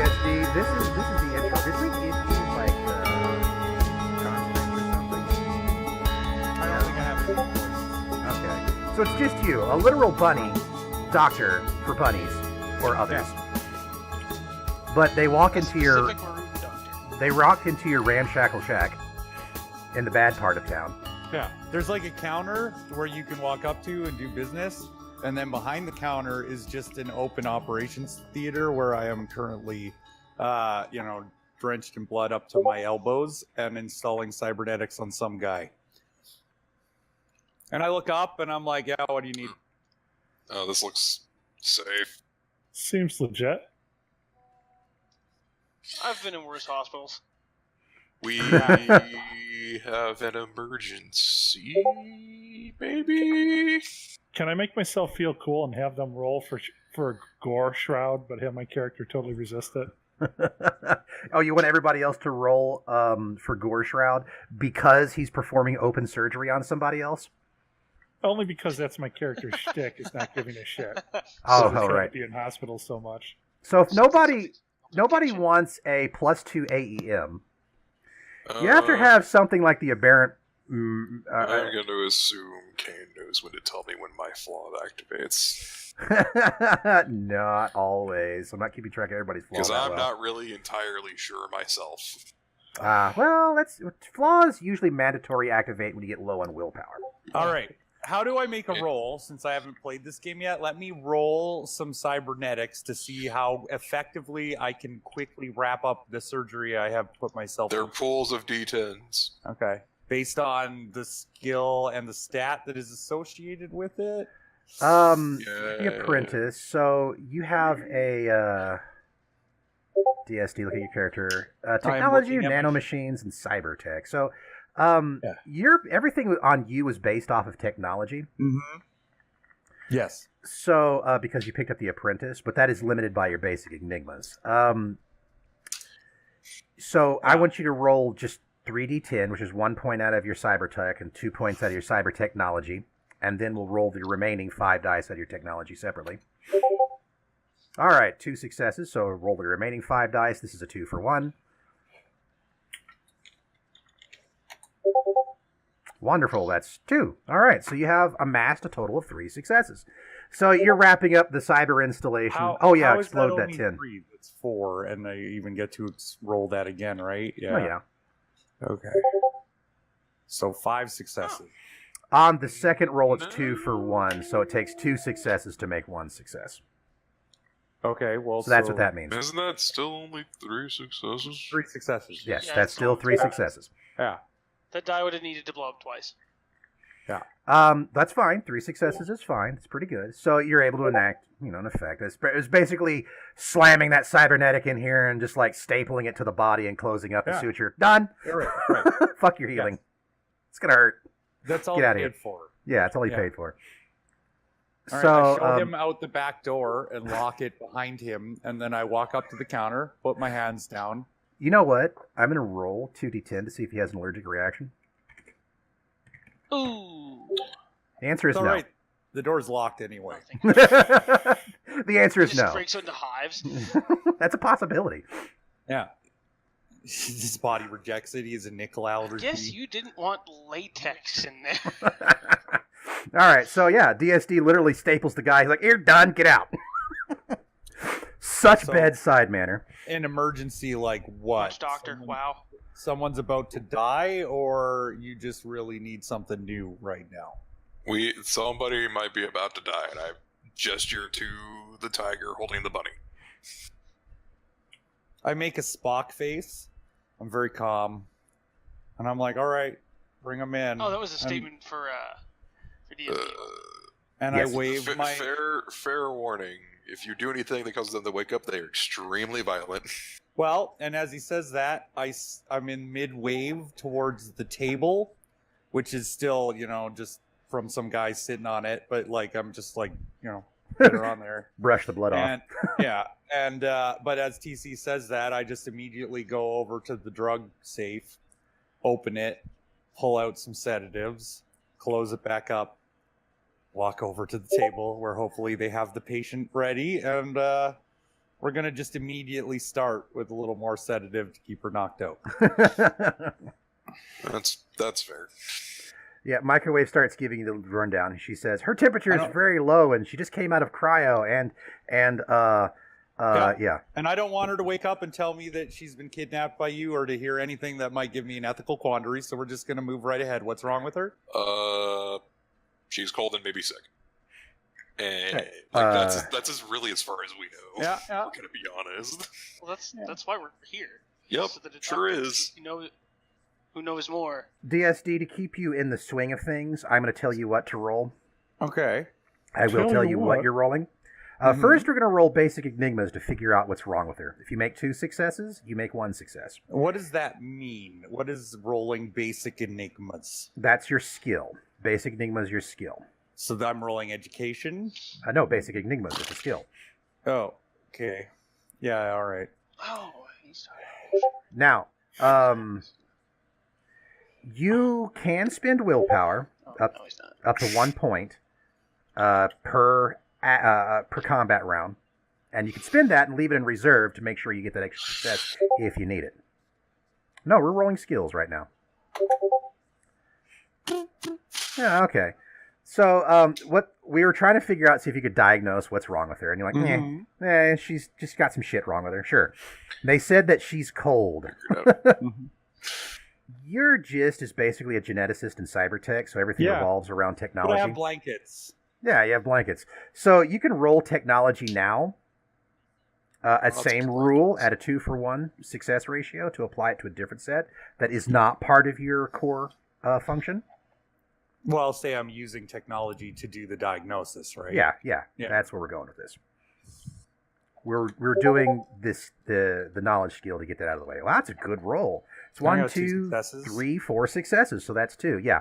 DSD. This is the intro. Did we give you like content or something? I don't think I have any voice. Okay. So it's just you, a literal bunny doctor for bunnies or others. Yeah. But they walk into your Specific maroon doctor. they walk into your ramshackle shack in the bad part of town. Yeah, there's like a counter where you can walk up to and do business, and then behind the counter is just an open operations theater where I am currently, drenched in blood up to my elbows and installing cybernetics on some guy. And I look up and I'm like, yeah, what do you need? Oh, this looks safe. Seems legit. I've been in worse hospitals. We have an emergency, maybe? Can I make myself feel cool and have them roll for a gore shroud, but have my character totally resist it? Oh, you want everybody else to roll for Gore Shroud because he's performing open surgery on somebody else? Only because that's my character's shtick. Is not giving a shit. Oh, Trying right. to be in hospital so much. So if nobody wants a +2 AEM, you have to have something like the aberrant. I'm going to assume Kane knows when to tell me when my flaw activates. Not always. I'm not keeping track of everybody's flaws. Because I'm not really entirely sure myself. Well, flaws usually mandatory activate when you get low on willpower. All right. How do I make a roll since I haven't played this game yet? Let me roll some cybernetics to see how effectively I can quickly wrap up the surgery I have put myself They're through. pools of D10s. Okay. Based on the skill and the stat that is associated with it? The apprentice. So you have a DSD. Look at your character. Technology, looking at nanomachines, and cyber tech. So, Yeah. everything on you is based off of technology. Mm-hmm. Yes. So, because you picked up the apprentice, but that is limited by your basic enigmas. So I want you to roll just 3d10, which is 1 point out of your cyber tech and 2 points out of your cyber technology. And then we'll roll the remaining 5 dice out of your technology separately. All right, 2 successes. So roll the remaining 5 dice. This is a 2 for 1. Wonderful. That's 2. All right, so you have amassed a total of 3 successes. So you're wrapping up the cyber installation. How is explode that only 10. 3? It's 4, and I even get to roll that again, right? Yeah. Oh, yeah. Okay. So 5 successes. On the second roll, it's 2 for 1. So it takes 2 successes to make 1 success. Okay, well, So that's what that means. Isn't that still only 3 successes? 3 successes. Yes, Yeah, that's it's still only 3 3. successes. Yeah. That die would have needed to blow up twice. That's fine. 3 successes is fine. It's pretty good. So you're able to enact, an effect. It was basically slamming that cybernetic in here and just like stapling it to the body and closing up the Yeah. suture. Done. Right. Fuck your healing. Yes. It's gonna hurt. That's all Get I outta here. paid for. Yeah, it's all he Yeah. paid for. All So right, I show him out the back door and lock it behind him, and then I walk up to the counter, put my hands down. you know what? I'm gonna roll 2d10 to see if he has an allergic reaction. Ooh. The answer is It's all no. right. The door's locked anyway. Nothing. The answer is Just no. breaks into hives. That's a possibility. Yeah. His body rejects it. He has a nickel allergy. Guess you didn't want latex in there. All right, so yeah, DSD literally staples the guy. He's like, "You're done. Get out." Such So- bedside manner. An emergency like what? Witch doctor. Wow. Someone's about to die, or you just really need something new right now? Somebody might be about to die, and I gesture to the tiger holding the bunny. I make a Spock face. I'm very calm. And I'm like, all right, bring him in. Oh, that was a statement for DSD. And Yes. I wave my... Fair warning. If you do anything that causes them to wake up, they are extremely violent. Well, and as he says that, I'm in mid-wave towards the table, which is still, just from some guy sitting on it, but like I'm just like, put her on there. Brush the blood off. And but as TC says that, I just immediately go over to the drug safe, open it, pull out some sedatives, close it back up, walk over to the table where hopefully they have the patient ready, and we're gonna just immediately start with a little more sedative to keep her knocked out. That's fair. Yeah, Microwave starts giving you the rundown. She says her temperature is very low, and she just came out of cryo, and yeah. And I don't want her to wake up and tell me that she's been kidnapped by you, or to hear anything that might give me an ethical quandary. So we're just gonna move right ahead. What's wrong with her? She's cold and maybe sick. And Okay. that's as really as far as we know. Yeah. We're gonna be honest. Well, that's why we're here. Yep, So that sure is. Who knows more? DSD, to keep you in the swing of things, I'm going to tell you what to roll. Okay. I will tell you what you're rolling. First, we're going to roll basic enigmas to figure out what's wrong with her. If you make 2 successes, you make 1 success. What does that mean? What is rolling basic enigmas? That's your skill. Basic enigma is your skill. So I'm rolling education? No, basic enigmas is a skill. Oh, okay. Yeah, all right. Oh, he's Now, you can spend willpower up to 1 point per combat round, and you can spend that and leave it in reserve to make sure you get that extra success if you need it. No, we're rolling skills right now. Yeah, okay. So, what we were trying to figure out, see if you could diagnose what's wrong with her, and you're like, she's just got some shit wrong with her. Sure. They said that she's cold. Your gist is basically a geneticist in cybertech, so everything revolves around technology. But I have blankets. Yeah, you have blankets. So you can roll technology now. Same rule at a 2-for-1 success ratio to apply it to a different set that is not part of your core function. Well, say I'm using technology to do the diagnosis, right? Yeah. That's where we're going with this. We're doing this the knowledge skill to get that out of the way. Well, that's a good roll. It's 1, 2, 3, 4 successes, so that's 2. Yeah.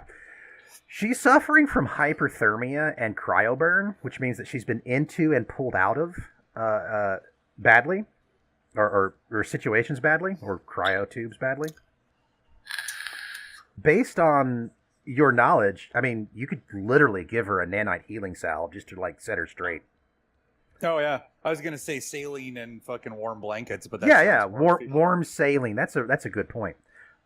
She's suffering from hyperthermia and cryoburn, which means that she's been into and pulled out of badly, or situations badly, or cryotubes badly. Based on your knowledge, I mean, you could literally give her a nanite healing salve just to set her straight. Oh yeah, I was gonna say saline and fucking warm blankets, but warm saline. That's a good point.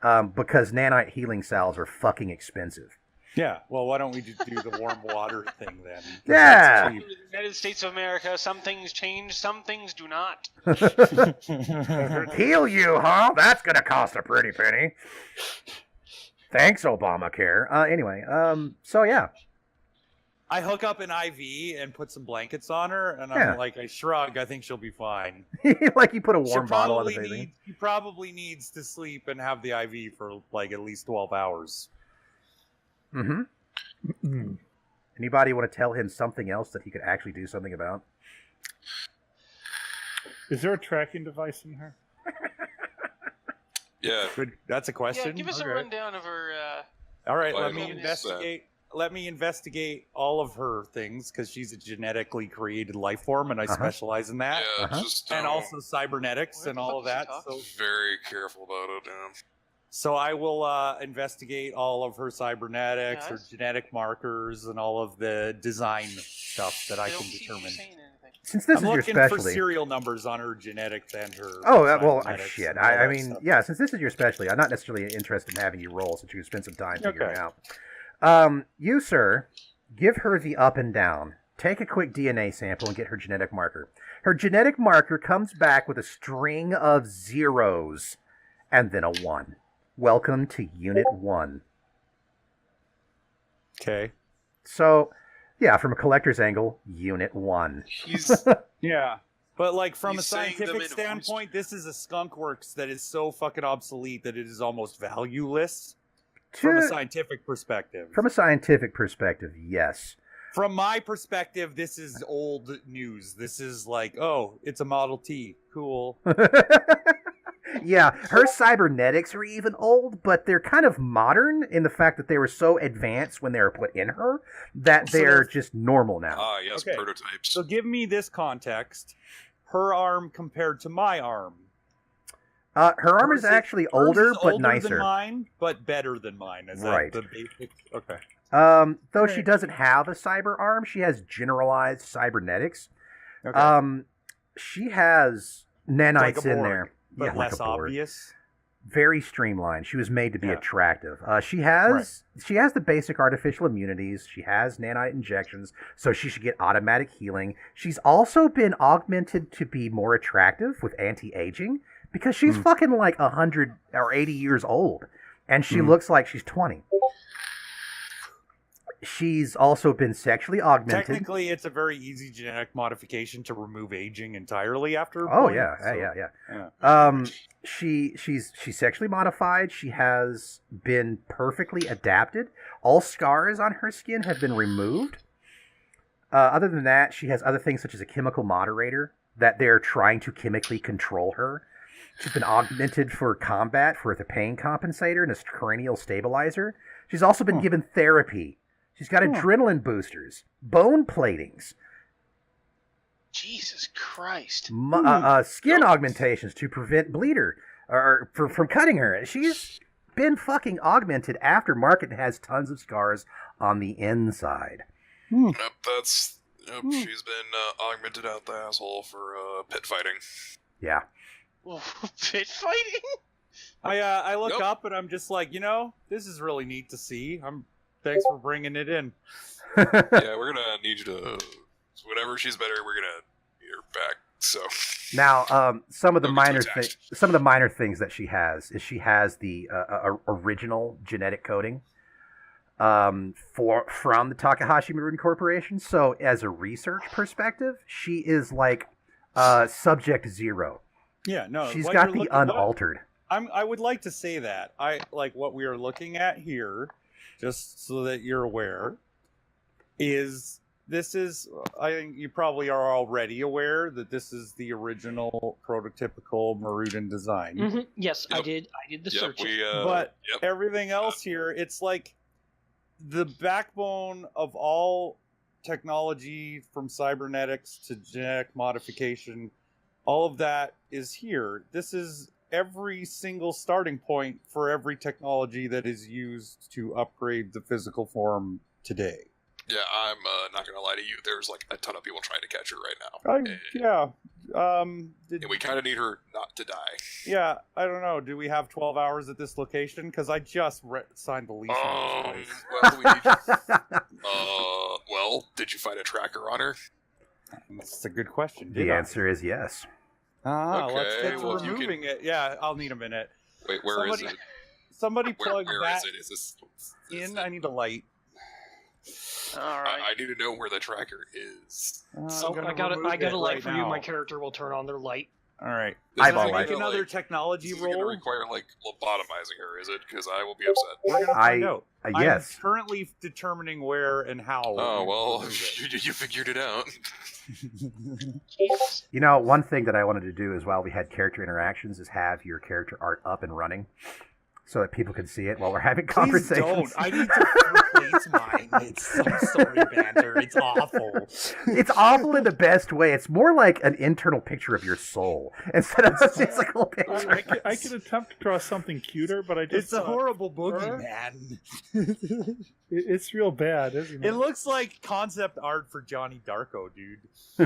Because nanite healing salves are fucking expensive. Yeah, well, why don't we just do the warm water thing then? Yeah. In the United States of America, some things change, some things do not. Heal you, huh? That's gonna cost a pretty penny. Thanks, Obamacare. Anyway, so yeah. I hook up an IV and put some blankets on her, and I'm like, I shrug. I think she'll be fine. Like you put a warm bottle on the baby. She probably needs to sleep and have the IV for at least 12 hours. Mm-hmm. Anybody want to tell him something else that he could actually do something about? Is there a tracking device in her? Yeah. Good. That's a question. Yeah, give us a rundown of her. All right, Well, let me investigate. Let me investigate all of her things, because she's a genetically created life form, and I specialize in that. Yeah, just and also cybernetics and all of that. So very careful about it. So I will investigate all of her cybernetics, her genetic markers, and all of the design stuff that I can determine. Since this I'm is your looking specialty, for serial numbers on her genetics and her. Shit. I mean, yeah. Since this is your specialty, I'm not necessarily interested in having you roll, since you can spend some time figuring it out. You, sir, give her the up and down. Take a quick DNA sample and get her genetic marker. Her genetic marker comes back with a string of zeros and then a 1. Welcome to Unit 1. Okay. So, yeah, from a collector's angle, Unit 1. Yeah. But, from a scientific standpoint, this is a skunkworks that is so fucking obsolete that it is almost valueless from a scientific perspective. From a scientific perspective, yes. From my perspective, this is old news. This is it's a Model T. Cool. Yeah, her cybernetics are even old, but they're kind of modern in the fact that they were so advanced when they were put in her that they're just normal now. Ah, yes, okay. Prototypes. So give me this context. Her arm compared to my arm. Her arm is actually older, but nicer. Than mine, but better than mine. Is that the basic? Okay. Though she doesn't have a cyber arm, she has generalized cybernetics. Okay. She has nanites Like a in Borg, there. but Yeah, less like a Borg. obvious. Very streamlined. She was made to be Yeah. attractive. She has the basic artificial immunities. She has nanite injections, so she should get automatic healing. She's also been augmented to be more attractive with anti-aging because she's fucking like 100 or 80 years old, and she looks like she's 20. She's also been sexually augmented. Technically, it's a very easy genetic modification to remove aging entirely after. Oh point, yeah, so- yeah. She's sexually modified. She has been perfectly adapted. All scars on her skin have been removed. Other than that, she has other things such as a chemical moderator that they're trying to chemically control her. She's been augmented for combat for the pain compensator and a cranial stabilizer. She's also been given therapy. She's got adrenaline boosters, bone platings, Jesus Christ. skin augmentations to prevent bleeder or from cutting her. She's been fucking augmented aftermarket and has tons of scars on the inside. Yep, she's been augmented out the asshole for pit fighting. Yeah. Pit fighting? I look Nope. up and I'm just like, this is really neat to see. Thanks for bringing it in. Yeah, we're gonna need you to. Whenever she's better, we're gonna need her back. So Now, some of the Don't get minor too attached. things that she has is she has the original genetic coding from the Takahashi Marudan Corporation. So, as a research perspective, she is like subject 0. Yeah, no. She's what got you're the looking- unaltered. I would like to say that. I like what we are looking at here, just so that you're aware, I think you probably are already aware that this is the original prototypical Marudan design. Mhm. Yes, I Yep. did the yep, search. But yep. everything else here, it's like the backbone of all technology from cybernetics to genetic modification, all of that is here. This is every single starting point for every technology that is used to upgrade the physical form today. Yeah, I'm not gonna lie to you. There's like a ton of people trying to catch her right now. And we kind of need her not to die. I don't know. Do we have 12 hours at this location? Because I just signed the lease on this place. Well, we need. Well, did you find a tracker on her? That's a good question. The answer is yes. Let's Okay, get to well, if you removing it. Yeah, I'll need a minute. Wait, where is it? Somebody Where plug is that it? Is this in. I need a light. All right. I need to know where the tracker is. So I got a light for you. My character will turn on their light. All right. This Eyeball isn't light. Make gonna, another like, technology this isn't gonna roll. require like lobotomizing her, is it? Because I will be upset. We're gonna find out. Yes. I'm currently determining where and how. Oh we well, remove it. you figured it out. Jesus. You know, one thing that I wanted to do is while we had character interactions is have your character art up and running so that people could see it while we're having Please conversations. don't. I need to replace mine. It's some story banter. It's awful. It's awful in the best way. It's more like an internal picture of your soul instead of a physical picture. I could attempt to draw something cuter, but I just It's a horrible boogeyman. It's real bad, isn't it? It looks like concept art for Johnny Darko, dude.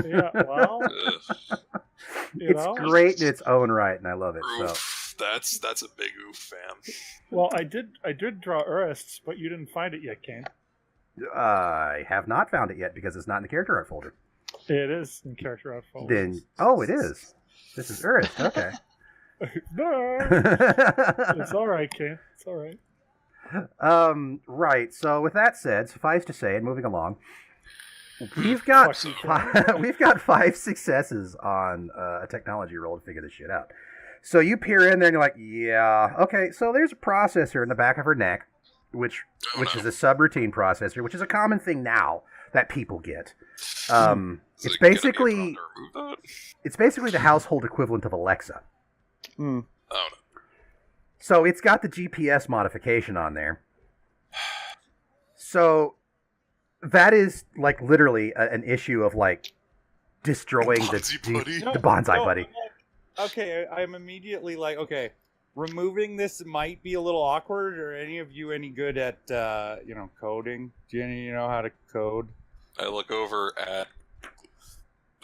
Yeah, well, Ugh, you It's know. great in its own right, and I love it. So oof. That's a big oof, fam. Well, I did draw Urists, but you didn't find it yet, Kane. I have not found it yet because it's not in the character art folder. It is in character art folder. Then, oh, it is. This is Urist. Okay. No, it's all right, Kane. It's all right. Right. So with that said, suffice to say, and moving along, we've got we've got 5 successes on a technology roll to figure this shit out. So you peer in there and you're like, yeah, okay. So there's a processor in the back of her neck, which is a subroutine processor, which is a common thing now that people get. So It's gonna be a basically problem to remove that? it's basically the household equivalent of Alexa. Oh no. So it's got the GPS modification on there. So that is like literally an issue of like destroying Bonsai buddy? the bonsai buddy. Okay, I'm immediately like, okay, removing this might be a little awkward. Are any of you any good at, coding? Do you know how to code? I look over at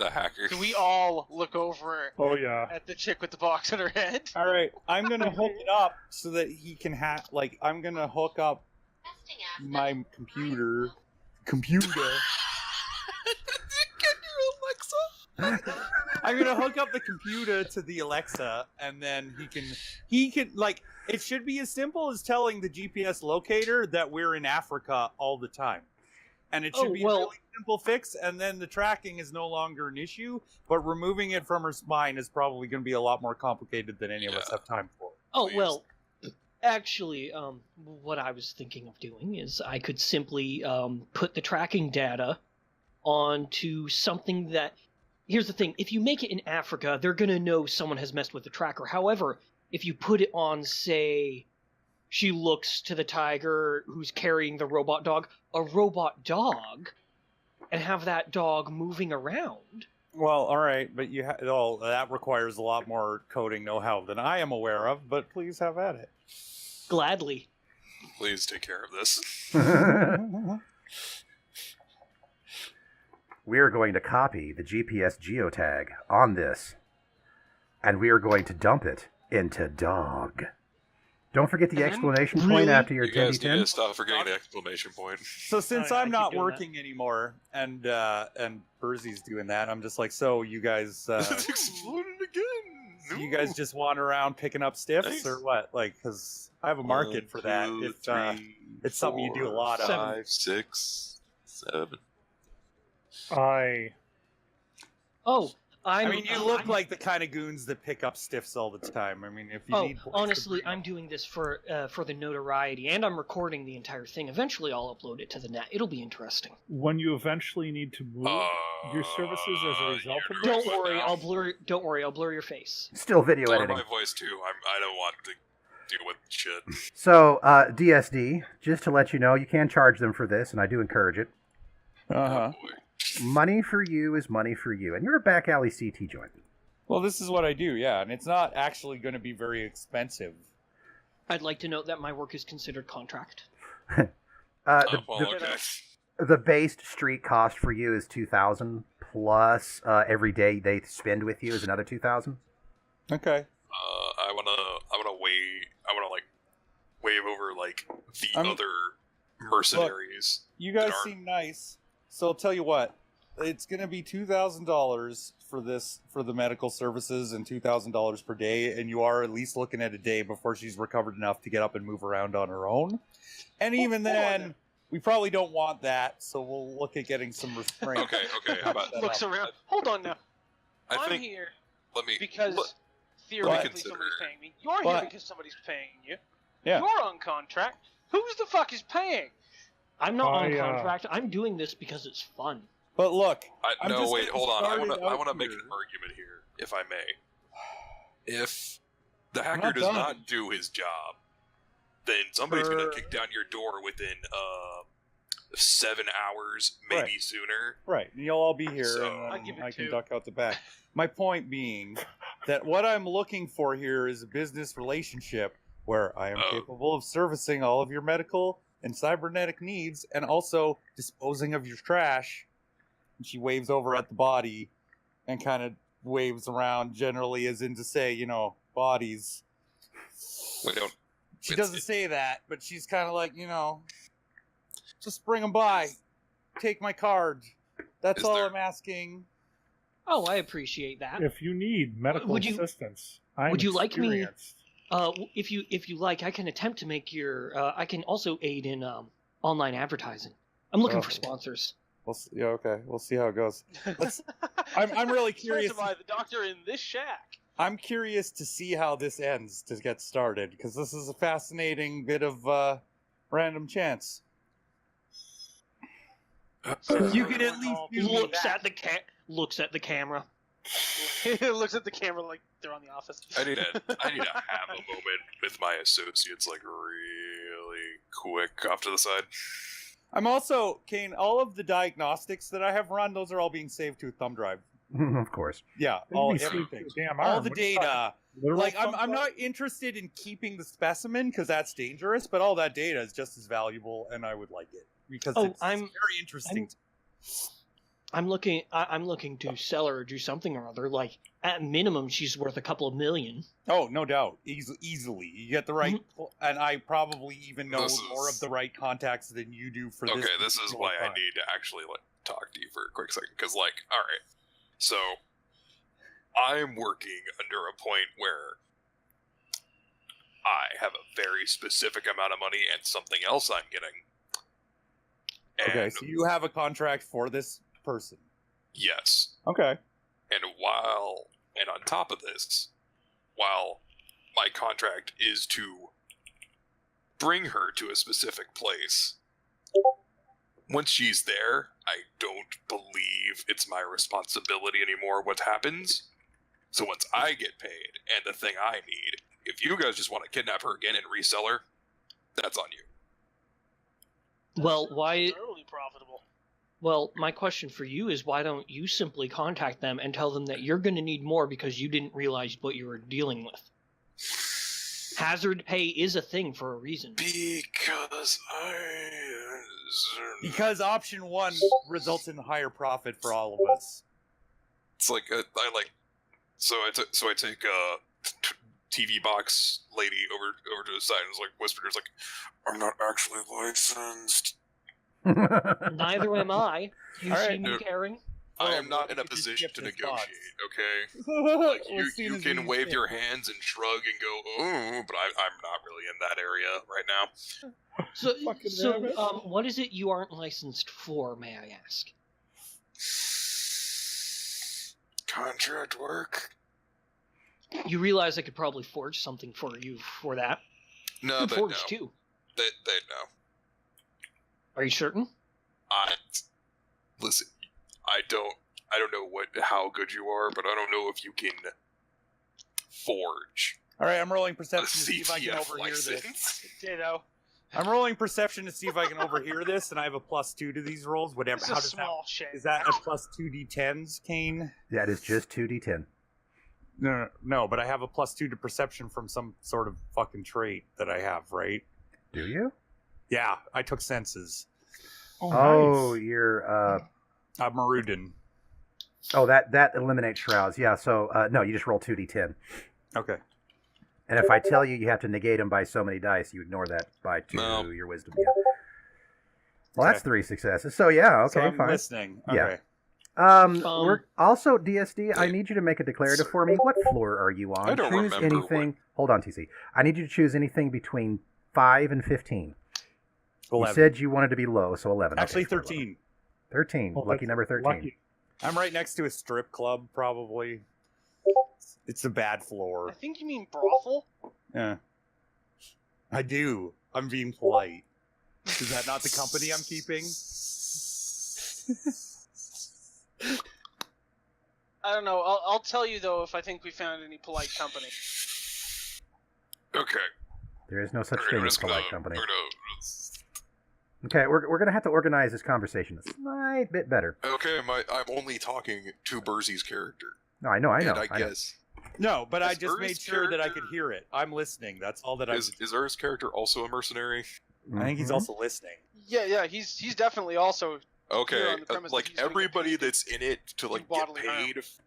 the hacker. Do we all look over Oh yeah. at the chick with the box on her head? All right, I'm gonna hook it up so that he can I'm gonna hook up my computer. Alexa. I'm gonna hook up the computer to the Alexa, and then he can like. It should be as simple as telling the GPS locator that we're in Africa all the time. And it should be a really simple fix, and then the tracking is no longer an issue, but removing it from her spine is probably going to be a lot more complicated than any of us have time for. Oh, well, actually, what I was thinking of doing is I could simply put the tracking data onto something that... Here's the thing, if you make it in Africa, they're going to know someone has messed with the tracker. However, if you put it on, say... She looks to the tiger who's carrying the robot dog, a robot dog, and have that dog moving around. Well, all right, but that requires a lot more coding know-how than I am aware of, but please have at it. Gladly. Please take care of this. We are going to copy the GPS geotag on this, and we are going to dump it into dog. Don't forget the exclamation point after your You guys need 10. to stop forgetting the exclamation point. So since I I'm not keep doing working anymore, and Bursey's doing that, I'm just like, so you guys, It's exploded again. you guys just wander around picking up stiffs, Nice. or what? Like, because I have a market for that. It's something you do a lot of. 5, 6, 7. I mean, you look like the kind of goons that pick up stiffs all the time. I mean, if you need... honestly, I'm doing this for the notoriety, and I'm recording the entire thing. Eventually, I'll upload it to the net. It'll be interesting. When you eventually need to move your services as a result of this, Don't worry, I'll blur your face. Still video Blur editing. my voice too. I don't want to deal with shit. So, DSD, just to let you know, you can charge them for this, and I do encourage it. Uh-huh. Oh, boy. Money for you is money for you, and you're a back alley CT joint. Well, this is what I do, yeah, and it's not actually going to be very expensive. I'd like to note that my work is considered contract. The based street cost for you is $2,000 plus every day they spend with you is another $2,000. Okay. I wanna wave over like the other mercenaries. Look, you guys seem nice, so I'll tell you what. It's going to be $2,000 for the medical services and $2,000 per day, and you are at least looking at a day before she's recovered enough to get up and move around on her own. And even then, we probably don't want that, so we'll look at getting some restraint. Okay. How about Looks around. Hold on now. I I'm think here let me because theoretically consider- somebody's paying me. You're here because somebody's paying you. Yeah. You're on contract. Who's the fuck is paying? I'm not on contract. I'm doing this because it's fun. But look, hold on. I want to make an argument here, if I may. If the hacker does not do his job, then somebody's going to kick down your door within 7 hours, maybe sooner. Right, and you'll all be here, So, and I can duck out the back. My point being that what I'm looking for here is a business relationship where I am capable of servicing all of your medical and cybernetic needs, and also disposing of your trash. And she waves over at the body, and kind of waves around generally as in to say, bodies. She doesn't say that, but she's kind of like, just bring them by. Take my card. That's all I'm asking. Oh, I appreciate that. if you need medical assistance, would you like me? experienced. If you like, I can attempt to make your. I can also aid in online advertising. I'm looking for sponsors. We'll see, okay, we'll see how it goes. I'm really curious. Sponsored by the doctor in this shack. I'm curious to see how this ends to get started, because this is a fascinating bit of random chance. You could at least looks at the camera. Looks at the camera like they're on The Office. I need to have a moment with my associates, like really quick off to the side. I'm also, Kane, all of the diagnostics that I have run, those are all being saved to a thumb drive. Of course. Yeah, everything. All the data. Like, I'm not interested in keeping the specimen, because that's dangerous, but all that data is just as valuable, and I would like it. Because it's very interesting. I'm looking to sell her or do something or other. Like, at minimum, she's worth a couple of million. Oh, no doubt. Easily. You get the right... And I probably even know more of the right contacts than you do for this. Okay, this is why I need to actually talk to you for a quick second. Because, alright. So, I'm working under a point where I have a very specific amount of money and something else I'm getting. Okay, so you have a contract for this person. Yes. Okay. And on top of this, while my contract is to bring her to a specific place, once she's there, I don't believe it's my responsibility anymore what happens. So once I get paid and the thing I need, if you guys just want to kidnap her again and resell her, that's on you. Well, why... Totally profitable. Well, my question for you is, why don't you simply contact them and tell them that you're going to need more because you didn't realize what you were dealing with? Hazard pay is a thing for a reason. Because option 1 results in higher profit for all of us. It's like so I take TV box lady over to the side and was like whispers like, "I'm not actually licensed." Neither am I. You see me caring? I am not in a position to negotiate, okay? Like, you can wave your hands and shrug and go, "Oh," but I'm not really in that area right now. So what is it you aren't licensed for, may I ask? Contract work? You realize I could probably forge something for you for that. No, they forge know. too. They know. Are you certain? Listen, I don't know how good you are, but I don't know if you can forge. All right, I'm rolling A perception to see if I can CTF overhear this. license. Ditto. I'm rolling perception to see if I can overhear this, and I have a +2 to these rolls. Whatever. It's How a does small shit. Is that a +2 d10s, Kane? That is just 2d10. No, but I have a +2 to perception from some sort of fucking trait that I have, right? Do you? Yeah, I took senses. Oh, nice. you're Marudin. Oh, that eliminates shrouds. Yeah. So no, you just roll 2d10. Okay. And if I tell you have to negate them by so many dice, you ignore that by 2 No. your wisdom. Yeah. Well, that's 3 successes. So yeah, okay, So I'm fine. listening. Yeah. Okay. We're also DSD. I need you to make a declarative for me. What floor are you on? I don't choose remember anything. Hold on, TC. I need you to choose anything between 5 and 15. 11. You said you wanted to be low, so 11. Actually, Okay, so 13. 13. Well, Lucky that's number 13. lucky. I'm right next to a strip club, probably. It's a bad I floor. think you mean brothel. Yeah. I do. I'm being polite. Is that not the company I'm keeping? I don't know. I'll tell you though if I think we found any polite company. Okay. There is no such Alright, thing I'm as just polite gonna- company. we're gonna- Okay, we're going to have to organize this conversation a slight bit better. Okay, I'm only talking to Bursey's character. No, I know. And I I know. guess No, but I Is just Urs made sure that I character- could hear it. I'm listening. That's all that I. is Ur's character also a mercenary? I think he's Mhm. also listening. Yeah, he's definitely also. Okay, You're on the premise that like he's gonna get everybody paid that's in it to like get bodily harm. paid. If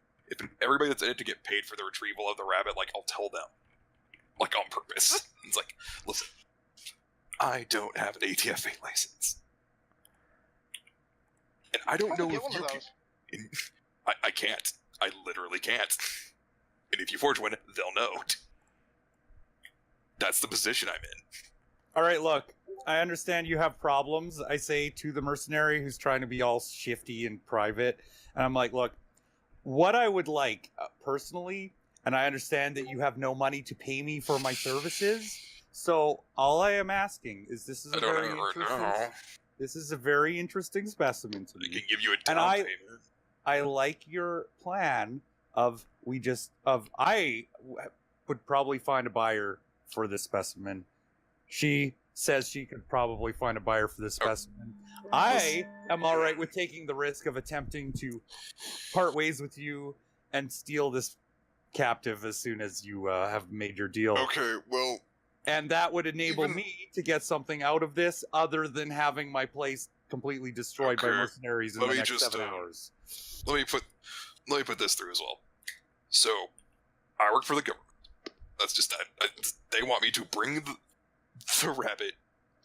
everybody that's in it to get paid for the retrieval of the rabbit, like I'll tell them, like on purpose. It's like, listen, I don't have an ATFA license, and I don't know Get if one you of can. those. I can't. I literally can't. And if you forge one, they'll know. That's the position I'm in. All right, look. I understand you have problems. I say to the mercenary who's trying to be all shifty and private, and I'm like, look, what I would like personally, and I understand that you have no money to pay me for my services. So all I am asking is, this is I a don't very ever interesting. know. This is a very interesting specimen to They me. can give you a And down I- payment. I like your plan of I would probably find a buyer for this specimen. She says she could probably find a buyer for this specimen. I am all right with taking the risk of attempting to part ways with you and steal this captive as soon as you have made your deal. Okay, well, And that would enable Even- me to get something out of this other than having my place completely destroyed by Okay. mercenaries in Let the me next just, 7 hours. Let me put this through as well. So, I work for the government. That's just that. They want me to bring the rabbit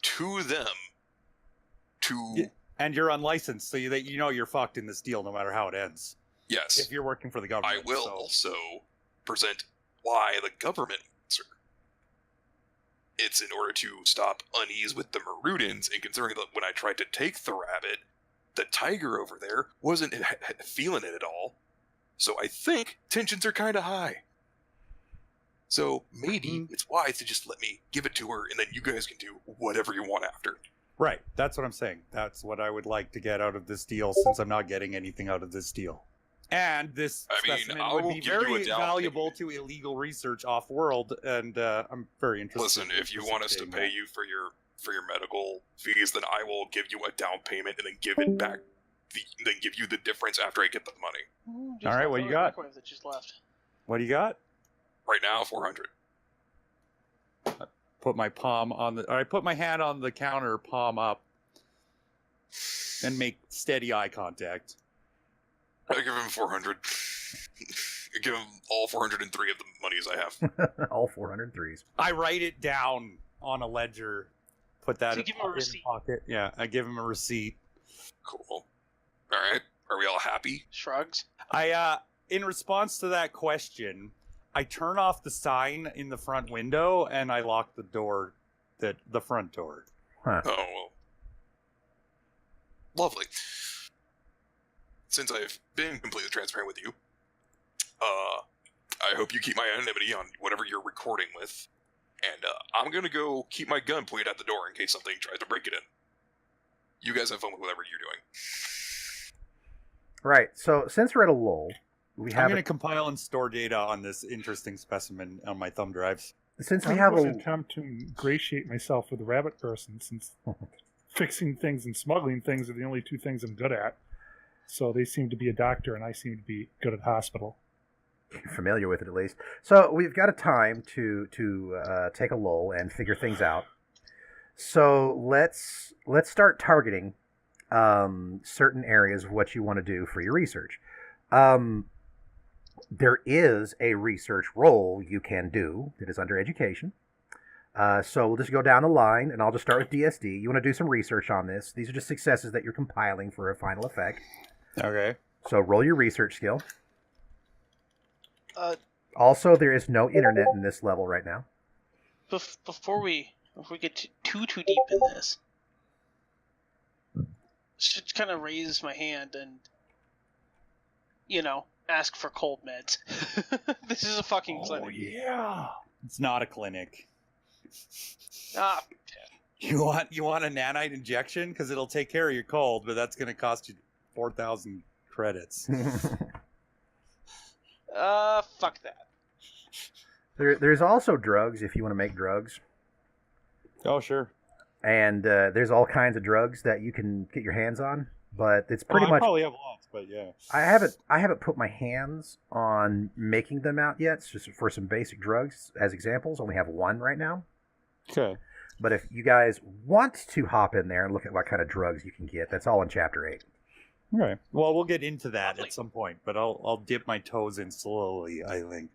to them to... Yeah. And you're unlicensed, so you know you're fucked in this deal no matter how it ends. Yes. If you're working for the government. I will so. also present why the government wants her. It's in order to stop unease with the Marudans, and considering that when I tried to take the rabbit, the tiger over there wasn't feeling it at all. So I think tensions are kind of high. So maybe it's wise to just let me give it to her, and then you guys can do whatever you want after. Right, that's what I'm saying. That's what I would like to get out of this deal, since I'm not getting anything out of this deal. And this specimen would be very valuable to illegal research off-world, and I'm very interested. Listen, if you want us to pay you for your medical fees, then I will give you a down payment and then give it back. Then give you the difference after I get the money. All right, what you got? That just left. What do you got? Right now, 400. Put my palm on the. Or I put my hand on the counter, palm up, and make steady eye contact. I give him 400. I give him all 403 of the monies I have. All 403s. I write it down on a ledger. Put that So give him a in the receipt. pocket. Yeah, I give him a receipt. Cool. All right. Are we all happy? Shrugs. In response to that question, I turn off the sign in the front window and I lock the door, the front door. Huh. Oh, well. Lovely. Since I've been completely transparent with you, I hope you keep my anonymity on whatever you're recording with, and I'm gonna go keep my gun pointed at the door in case something tries to break it in. You guys have fun with whatever you're doing. Right. So since we're at a lull, we I'm have going to compile and store data on this interesting specimen on my thumb drives. since we I have was a attempt to ingratiate myself with the rabbit person, since fixing things and smuggling things are the only two things I'm good at. So they seem to be a doctor, and I seem to be good at hospital. familiar with it at least. So we've got a time to take a lull and figure things out. So let's start targeting certain areas of what you want to do for your research. There is a research role you can do that is under education. So we'll just go down the line, and I'll just start with DSD. You want to do some research on this. These are just successes that you're compiling for a final effect. Okay. So roll your research skill. Uh, Also, there is no internet in this level right now. before we get too deep in this, should kind of raise my hand and, ask for cold meds. This is a fucking clinic. Oh, yeah. It's not a clinic. Ah, You want a nanite injection? Because it'll take care of your cold, but that's going to cost you 4,000 credits. fuck that. There's also drugs if you want to make drugs. Oh, sure. And there's all kinds of drugs that you can get your hands on, but it's pretty I much. probably have lots, but yeah. I haven't put my hands on making them out yet. It's just for some basic drugs as examples. Only have one right now. Okay. But if you guys want to hop in there and look at what kind of drugs you can get, that's all in Chapter 8. Okay. Well, we'll get into that Lovely. at some point, but I'll dip my toes in slowly, I think.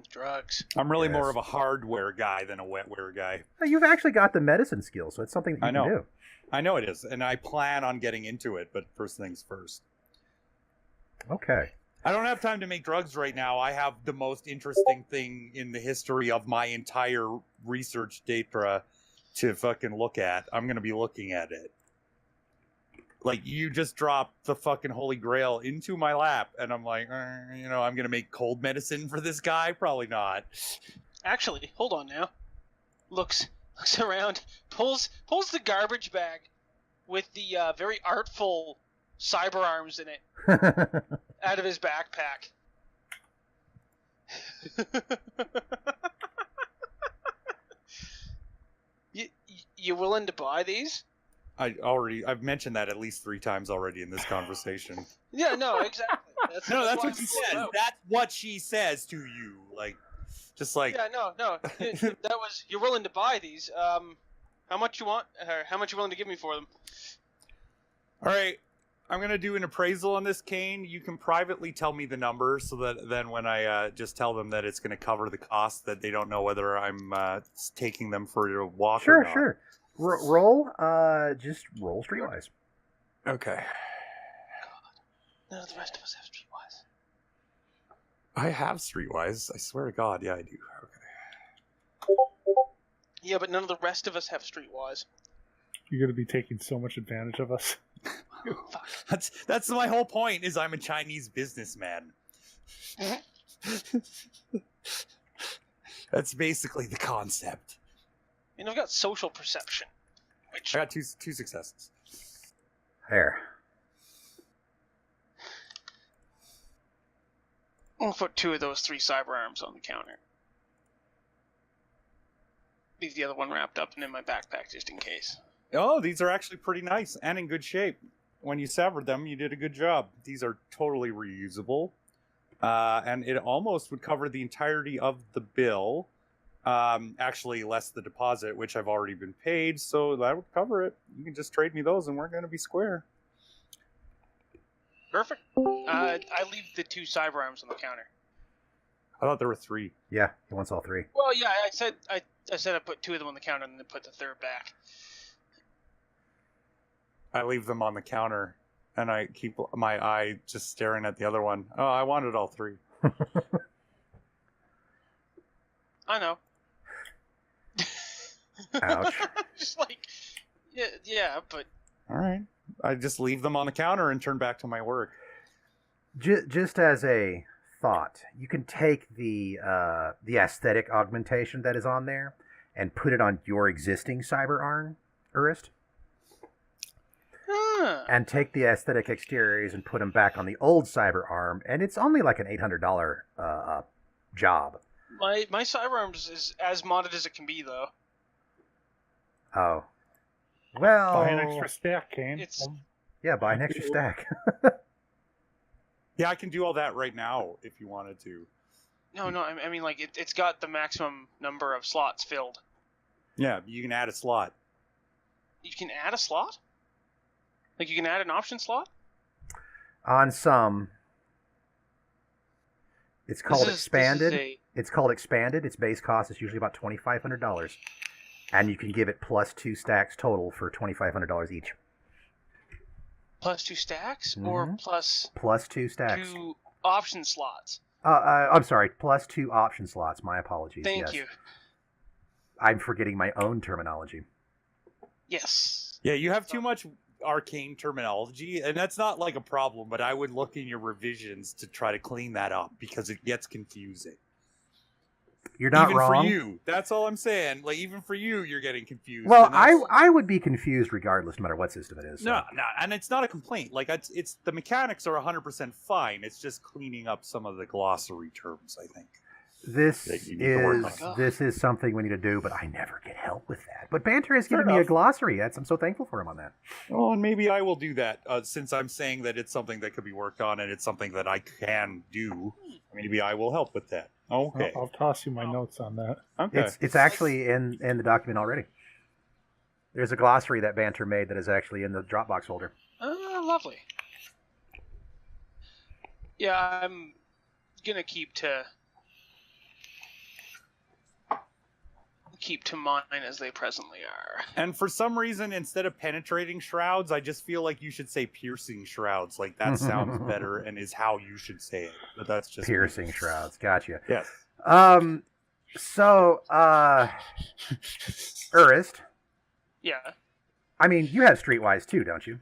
Drugs. I'm really Yes. more of a hardware guy than a wetware guy. You've actually got the medicine skill, so it's something that you I know. can do. I know it is, and I plan on getting into it, but first things first. Okay. I don't have time to make drugs right now. I have the most interesting thing in the history of my entire research data to fucking look at. I'm going to be looking at it. Like, you just dropped the fucking Holy Grail into my lap, and I'm like, I'm going to make cold medicine for this guy? Probably not. Actually, hold on now. Looks around, pulls the garbage bag with the very artful cyber arms in it out of his backpack. You willing to buy these? I've mentioned that at least 3 times already in this conversation. Yeah, no, exactly. That's That's why what she I'm pulling says. out. That's what she says to you. Like, just like, Yeah, no. That was, you're willing to buy these. How much you want? How much you willing to give me for them? All right, I'm gonna do an appraisal on this cane. You can privately tell me the number, so that then when I just tell them that it's gonna cover the cost, that they don't know whether I'm taking them for a walk or not. Sure. Roll. Just roll streetwise. Okay. None of the rest of us have streetwise. I have streetwise. I swear to God, yeah, I do. Okay. Yeah, but none of the rest of us have streetwise. You're going to be taking so much advantage of us. Fuck. That's my whole point. Is I'm a Chinese businessman. That's basically the concept. And I've got social perception. Which I got two successes. There. I'll put 2 of those 3 cyber arms on the counter. Leave the other one wrapped up and in my backpack just in case. Oh, these are actually pretty nice and in good shape. When you severed them, you did a good job. These are totally reusable. And it almost would cover the entirety of the bill. Actually, less the deposit, which I've already been paid, so that would cover it. You can just trade me those and we're going to be square. Perfect. I leave the 2 cyber arms on the counter. I thought there were 3. Yeah, he wants all 3. Well, yeah, I said I put 2 of them on the counter and then put the 3rd back. I leave them on the counter, and I keep my eye just staring at the other one. Oh, I wanted all 3. I know. Ouch. Just like, yeah, but All right. I just leave them on the counter and turn back to my work. Just as a thought, you can take the aesthetic augmentation that is on there and put it on your existing cyber arm, Urist. And take the aesthetic exteriors and put them back on the old cyber arm, and it's only like an $800 job. My cyber arms is as modded as it can be, though. Oh. Well... Buy an extra stack, Kane. It's Yeah, buy an extra stack. Yeah, I can do all that right now if you wanted to. no. I mean, like it's got the maximum number of slots filled. Yeah, you can add a slot. You can add a slot. Like you can add an option slot. On some... It's called expanded. It's called expanded. Its base cost is usually about $2,500. And you can give it plus 2 stacks total for $2,500 each. Plus 2 stacks, or plus 2 stacks. 2 option slots. I'm sorry, plus 2 option slots. My apologies. Thank you. I'm forgetting my own terminology. Yes. Yeah, you have too much arcane terminology, and that's not like a problem, but I would look in your revisions to try to clean that up because it gets confusing. You're not even wrong. For you, that's all I'm saying. Like even for you, you're getting confused. Well, I would be confused regardless, no matter what system it is. So. No, and it's not a complaint. Like it's the mechanics are 100% fine. It's just cleaning up some of the glossary terms. I think this is something we need to do, but I never get help with that. But Banter has given me a glossary. I'm so thankful for him on that. Oh, and maybe I will do that since I'm saying that it's something that could be worked on and it's something that I can do. Maybe I will help with that. Okay. I'll toss you my notes on that. Okay. It's actually in the document already. There's a glossary that Banter made that is actually in the Dropbox folder. Oh, lovely. Yeah, I'm gonna keep to mine as they presently are. And for some reason, instead of penetrating shrouds, I just feel like you should say piercing shrouds. Like that sounds better and is how you should say it. But that's just piercing shrouds. Gotcha. Yes. So, Urist. Yeah. I mean, you have Streetwise too, don't you?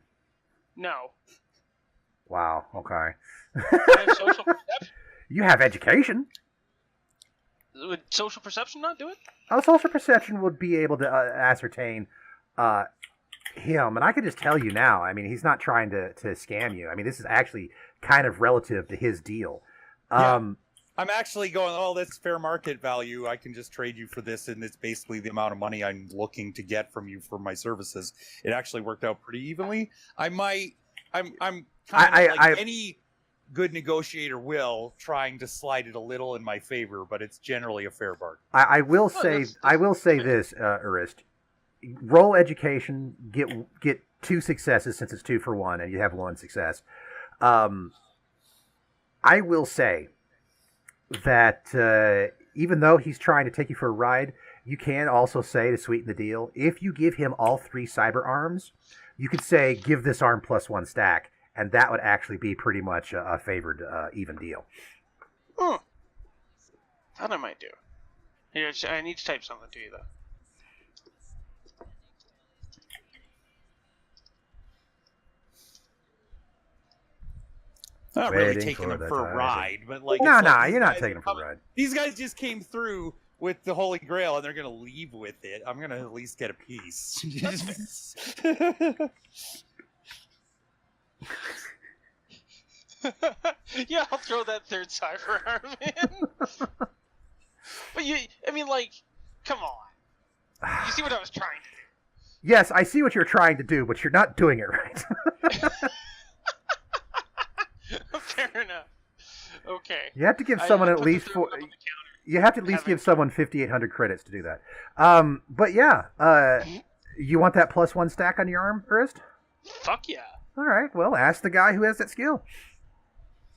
No. Wow. Okay. I have social perception. You have education. Would social perception not do it? Social perception would be able to ascertain him, and I can just tell you now. I mean, he's not trying to scam you. I mean, this is actually kind of relative to his deal. I'm actually going, oh, that's fair market value. I can just trade you for this, and it's basically the amount of money I'm looking to get from you for my services. It actually worked out pretty evenly. I'm kind of like any good negotiator will, trying to slide it a little in my favor, but it's generally a fair bargain. I will say this, Urist. roll education, get 2 successes since it's 2 for 1, and you have 1 success. I will say that even though he's trying to take you for a ride, you can also say, to sweeten the deal, if you give him all 3 cyber arms, you could say, give this arm +1 stack, and that would actually be pretty much a favored even deal. That I might do. Here, I need to type something to you, though. Not Waiting really taking for them the for a time. ride, but like... No, it's like these you're not guys taking them for a come- ride. These guys just came through with the Holy Grail, and they're going to leave with it. I'm going to at least get a piece. Yeah, I'll throw that 3rd cyber arm in. But come on. You see what I was trying to do? Yes, I see what you're trying to do, but you're not doing it right. Fair enough. Okay. You have to give I someone at put least the 3rd 4. one up on the counter. You have to at least Having- give someone 5,800 credits to do that. But yeah, you want that +1 stack on your arm, Ernest? Fuck yeah. All right. Well, ask the guy who has that skill.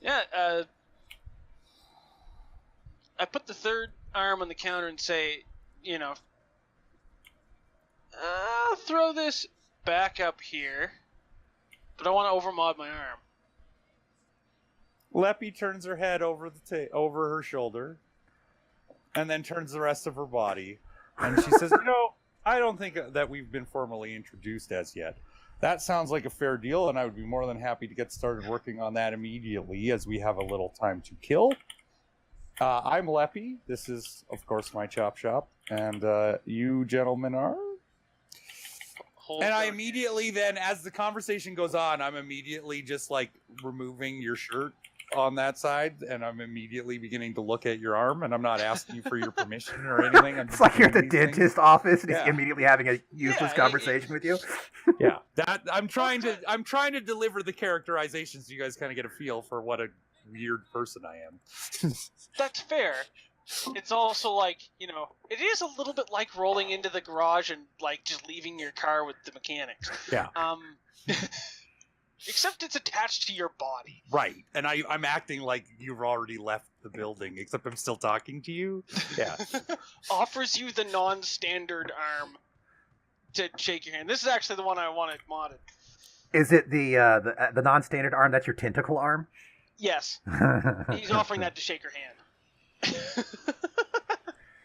Yeah, I put the 3rd arm on the counter and say, I'll throw this back up here, but I want to overmod my arm. Leppy turns her head over over her shoulder, and then turns the rest of her body, and she says, I don't think that we've been formally introduced as yet. That sounds like a fair deal, and I would be more than happy to get started working on that immediately, as we have a little time to kill. I'm Leppy. This is, of course, my chop shop, and you gentlemen are... And I immediately then, as the conversation goes on, I'm immediately just like removing your shirt on that side, and I'm immediately beginning to look at your arm, and I'm not asking you for your permission or anything. I'm It's just like you're at the doing these things. dentist office and he's Yeah. immediately having a useless Yeah, conversation with you. Yeah, that I'm trying to deliver the characterizations so you guys kind of get a feel for what a weird person I am. That's fair. It's also like, it is a little bit like rolling into the garage and like just leaving your car with the mechanics. Yeah. Except it's attached to your body. Right, and I'm acting like you've already left the building, except I'm still talking to you. Yeah. Offers you the non-standard arm to shake your hand. This is actually the one I wanted modded. Is it the non-standard arm? That's your tentacle arm? Yes. He's offering that to shake her hand.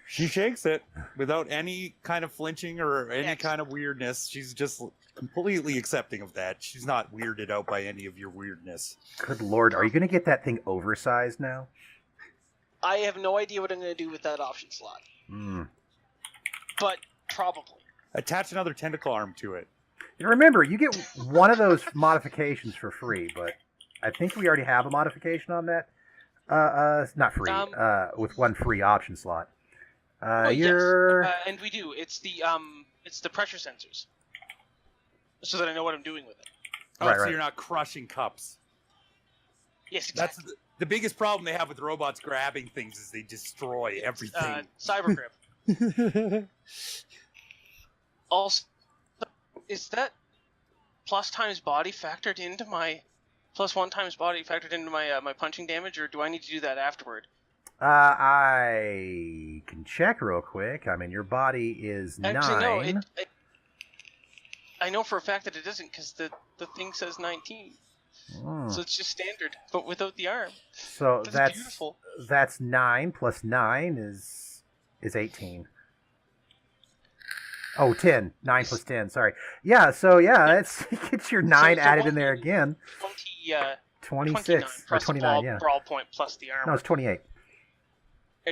She shakes it without any kind of flinching or any kind of weirdness. She's just completely accepting of that. She's not weirded out by any of your weirdness. Good lord, are you going to get that thing oversized now? I have no idea what I'm going to do with that option slot. But probably. Attach another tentacle arm to it. And remember, you get one of those modifications for free, but I think we already have a modification on that. Not free, with one free option slot. Yes, and we do. It's the pressure sensors, so that I know what I'm doing with it. Oh, Right, so right. you're not crushing cups. Yes, exactly. That's the biggest problem they have with robots grabbing things is they destroy everything. Cyber grip. Also, is that plus times body factored into my +1 times body factored into my my punching damage, or do I need to do that afterward? I can check real quick. I mean, your body is Actually, 9. no. I know for a fact that it isn't because the thing says 19. So it's just standard, but without the arm. So That's beautiful. That's 9 plus 9 is 18. Oh, 10. 9 plus 10. Sorry. Yeah. So yeah, it's get your 9 So added in there again. 26 or 29. Yeah. Brawl point plus the armor. No, it's 28.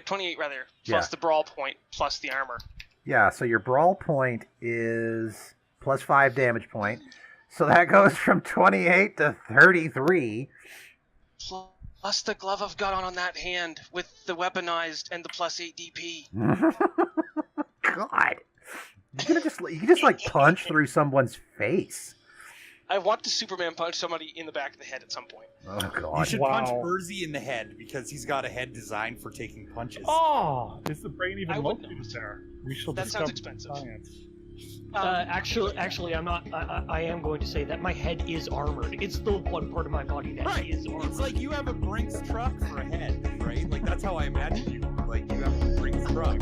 28 rather, plus the brawl point plus the armor. Yeah. So your brawl point is plus 5 damage point. So that goes from 28 to 33. Plus the glove I've got on that hand with the weaponized and the +8 DP. God. You can just like punch through someone's face. I want to Superman punch somebody in the back of the head at some point. Oh God. You should punch Burzy in the head because he's got a head designed for taking punches. Oh, is the brain even I wouldn't located there? We shall That discover sounds expensive. science. Actually, I'm not. I am going to say that my head is armored. It's the one part of my body that is armored. It's like you have a Brinks truck for a head, right? Like that's how I imagine you. Like you have a Brinks truck.